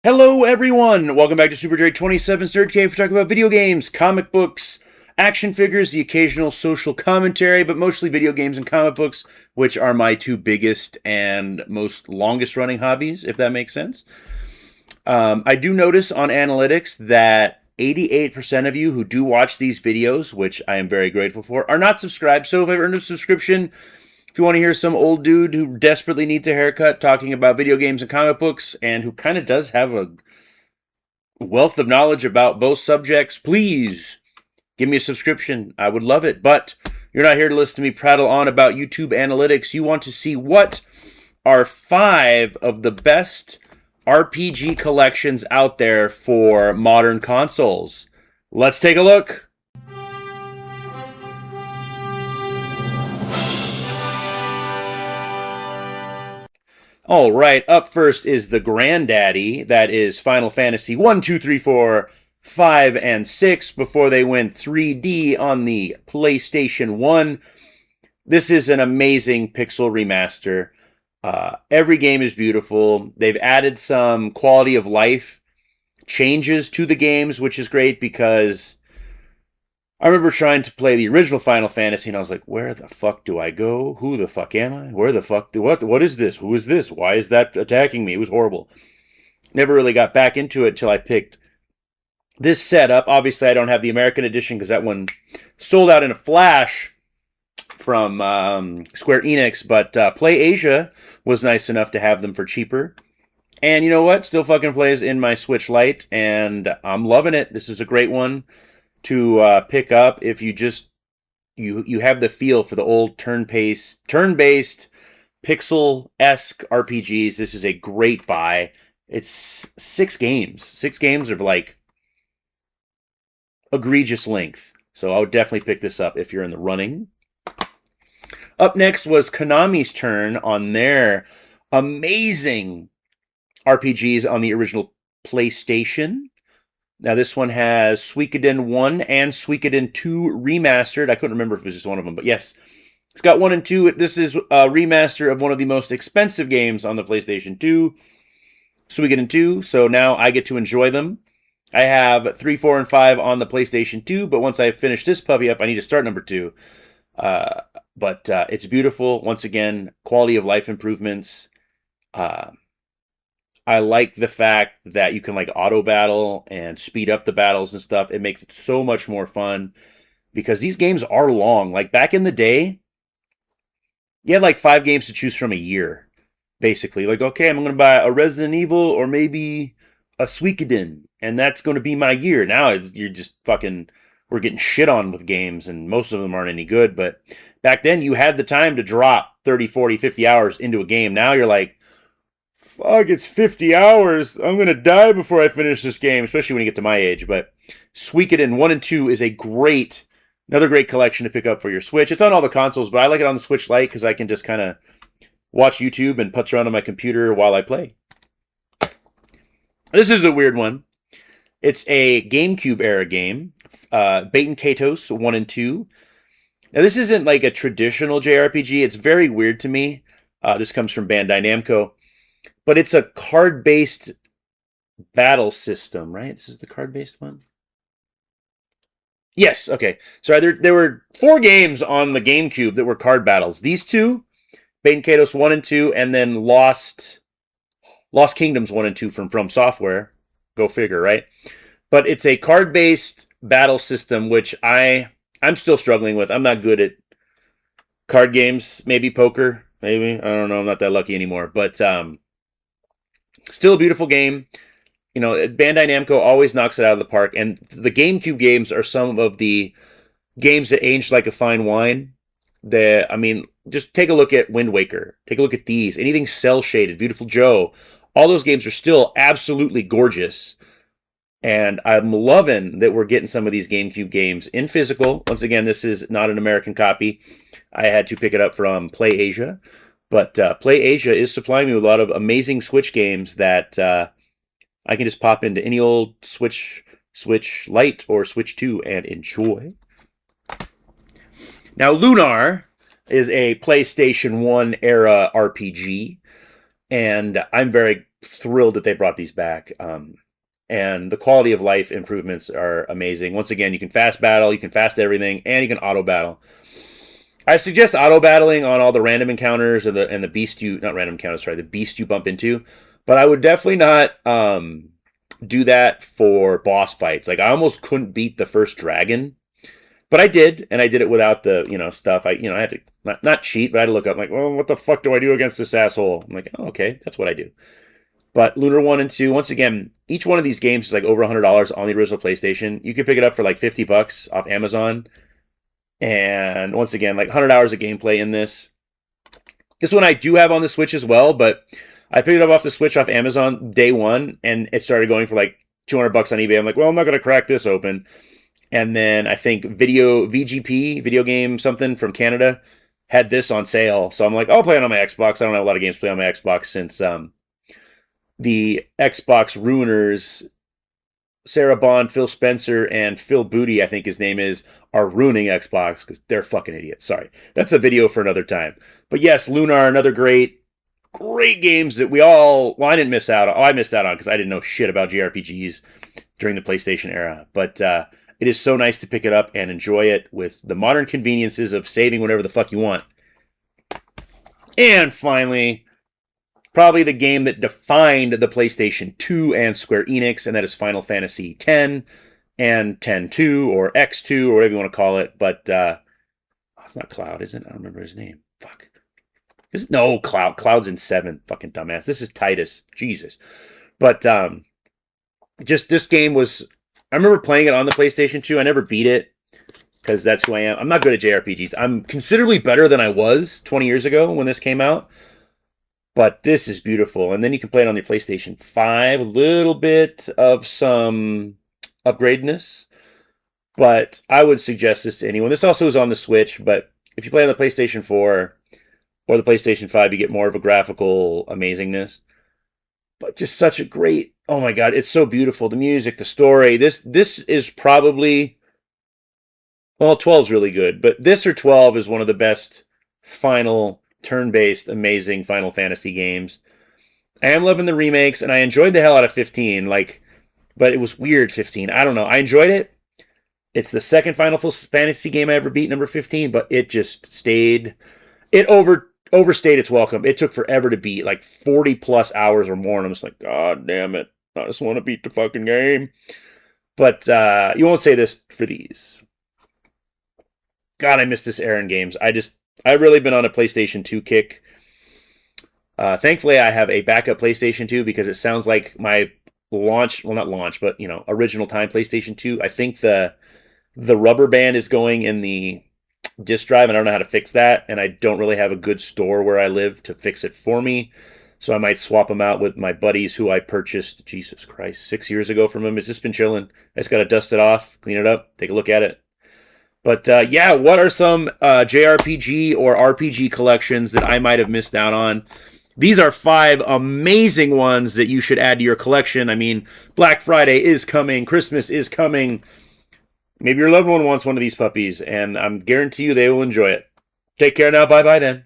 Hello, everyone! Welcome back to Super J 27's Third Cave for talking about video games, comic books, action figures, the occasional social commentary, but mostly video games and comic books, which are my two biggest and most longest running hobbies, if that makes sense. I do notice on analytics that 88% of you who do watch these videos, which I am very grateful for, are not subscribed. So if I've earned a subscription, if you want to hear some old dude who desperately needs a haircut talking about video games and comic books and who kind of does have a wealth of knowledge about both subjects, please give me a subscription. I would love it. But you're not here to listen to me prattle on about YouTube analytics. You want to see what are 5 of the best RPG collections out there for modern consoles. Let's take a look. All right, up first is the granddaddy. That is Final Fantasy 1, 2, 3, 4, 5, and 6 before they went 3D on the PlayStation 1. This is an amazing pixel remaster. Every game is beautiful. They've added some quality of life changes to the games, which is great because I remember trying to play the original Final Fantasy, and I was like, where the fuck do I go? Who the fuck am I? Where the fuck what is this? Who is this? Why is that attacking me? It was horrible. Never really got back into it until I picked this setup. Obviously, I don't have the American edition because that one sold out in a flash from Square Enix, but PlayAsia was nice enough to have them for cheaper. And you know what? Still fucking plays in my Switch Lite, and I'm loving it. This is a great one to pick up if you just you have the feel for the old turn-based pixel-esque RPGs. This is a great buy. It's 6 games. 6 games of like egregious length. So I would definitely pick this up if you're in the running. Up next was Konami's turn on their amazing RPGs on the original PlayStation. Now, this one has Suikoden 1 and Suikoden 2 Remastered. I couldn't remember if it was just one of them, but yes. It's got 1 and 2. This is a remaster of one of the most expensive games on the PlayStation 2, Suikoden 2, so now I get to enjoy them. I have 3, 4, and 5 on the PlayStation 2, but once I finish this puppy up, I need to start number 2. But it's beautiful. Once again, quality of life improvements. I like the fact that you can like auto battle and speed up the battles and stuff. It makes it so much more fun because these games are long. Like back in the day, you had like 5 games to choose from a year, basically. Like, okay, I'm going to buy a Resident Evil or maybe a Suikoden, and that's going to be my year. Now you're just fucking, we're getting shit on with games, and most of them aren't any good. But back then, you had the time to drop 30, 40, 50 hours into a game. Now you're like, fuck, it's 50 hours. I'm going to die before I finish this game, especially when you get to my age. But Suikoden 1 and 2 is another great collection to pick up for your Switch. It's on all the consoles, but I like it on the Switch Lite because I can just kind of watch YouTube and putz around on my computer while I play. This is a weird one. It's a GameCube era game, Baten Kaitos 1 and 2. Now, this isn't like a traditional JRPG. It's very weird to me. This comes from Bandai Namco. But it's a card-based battle system, right? This is the card-based one? Yes, okay. So there were 4 games on the GameCube that were card battles. These 2, Baten Kaitos 1 and 2, and then Lost Kingdoms 1 and 2 from Software. Go figure, right? But it's a card-based battle system, which I'm still struggling with. I'm not good at card games. Maybe poker. Maybe. I don't know. I'm not that lucky anymore. But still a beautiful game. You know, Bandai Namco always knocks it out of the park. And the GameCube games are some of the games that aged like a fine wine. Just take a look at Wind Waker. Take a look at these. Anything cel-shaded, Beautiful Joe. All those games are still absolutely gorgeous. And I'm loving that we're getting some of these GameCube games in physical. Once again, this is not an American copy. I had to pick it up from PlayAsia. But PlayAsia is supplying me with a lot of amazing Switch games that I can just pop into any old Switch Lite or Switch 2 and enjoy. Now, Lunar is a PlayStation 1 era RPG, and I'm very thrilled that they brought these back. And the quality of life improvements are amazing. Once again, you can fast battle, you can fast everything, and you can auto battle. I suggest auto battling on all the random encounters and the beast you not random encounters, sorry, the beast you bump into. But I would definitely not do that for boss fights. Like I almost couldn't beat the first dragon, but I did, and I did it without the stuff. I had to not cheat, but I had to look up like, well, what the fuck do I do against this asshole? I'm like, oh, okay, that's what I do. But Lunar 1 and 2, once again, each one of these games is like over $100 on the original PlayStation. You can pick it up for like $50 off Amazon. And once again, like 100 hours of gameplay in this. This one I do have on the Switch as well, but I picked it up off the Switch off Amazon day one, and it started going for like $200 on eBay. I'm like, well, I'm not going to crack this open. And then I think VGP, video game something from Canada, had this on sale. So I'm like, I'll play it on my Xbox. I don't have a lot of games to play on my Xbox since the Xbox ruiners, Sarah Bond, Phil Spencer, and Phil Booty, I think his name is, are ruining Xbox because they're fucking idiots. Sorry. That's a video for another time. But yes, Lunar, another great games that I didn't miss out on. Oh, I missed out on because I didn't know shit about JRPGs during the PlayStation era. But it is so nice to pick it up and enjoy it with the modern conveniences of saving whatever the fuck you want. And finally, probably the game that defined the PlayStation 2 and Square Enix, and that is Final Fantasy X and X-2 or X2 or whatever you want to call it. But it's not Cloud, is it? I don't remember his name. Fuck. No, Cloud. Cloud's in 7. Fucking dumbass. This is Titus. Jesus. But just this game was... I remember playing it on the PlayStation 2. I never beat it because that's who I am. I'm not good at JRPGs. I'm considerably better than I was 20 years ago when this came out. But this is beautiful. And then you can play it on your PlayStation 5. A little bit of some upgradeness. But I would suggest this to anyone. This also is on the Switch. But if you play on the PlayStation 4 or the PlayStation 5, you get more of a graphical amazingness. But just such a great... Oh my God, it's so beautiful. The music, the story. This is probably... Well, 12 is really good. But this or 12 is one of the best final... turn-based, amazing Final Fantasy games. I am loving the remakes, and I enjoyed the hell out of 15. But it was weird, 15. I don't know. I enjoyed it. It's the second Final Fantasy game I ever beat, number 15, but it just stayed... It overstayed its welcome. It took forever to beat, like 40-plus hours or more, and I'm just like, God damn it. I just want to beat the fucking game. But you won't say this for these. God, I miss this era in games. I've really been on a PlayStation 2 kick. Thankfully, I have a backup PlayStation 2 because it sounds like my launch, well, not launch, but, original time PlayStation 2. I think the rubber band is going in the disk drive, and I don't know how to fix that, and I don't really have a good store where I live to fix it for me. So I might swap them out with my buddies who I purchased, Jesus Christ, 6 years ago from them. It's just been chilling. I just got to dust it off, clean it up, take a look at it. But yeah, what are some JRPG or RPG collections that I might have missed out on? These are 5 amazing ones that you should add to your collection. I mean, Black Friday is coming. Christmas is coming. Maybe your loved one wants one of these puppies, and I'm guarantee you they will enjoy it. Take care now. Bye-bye then.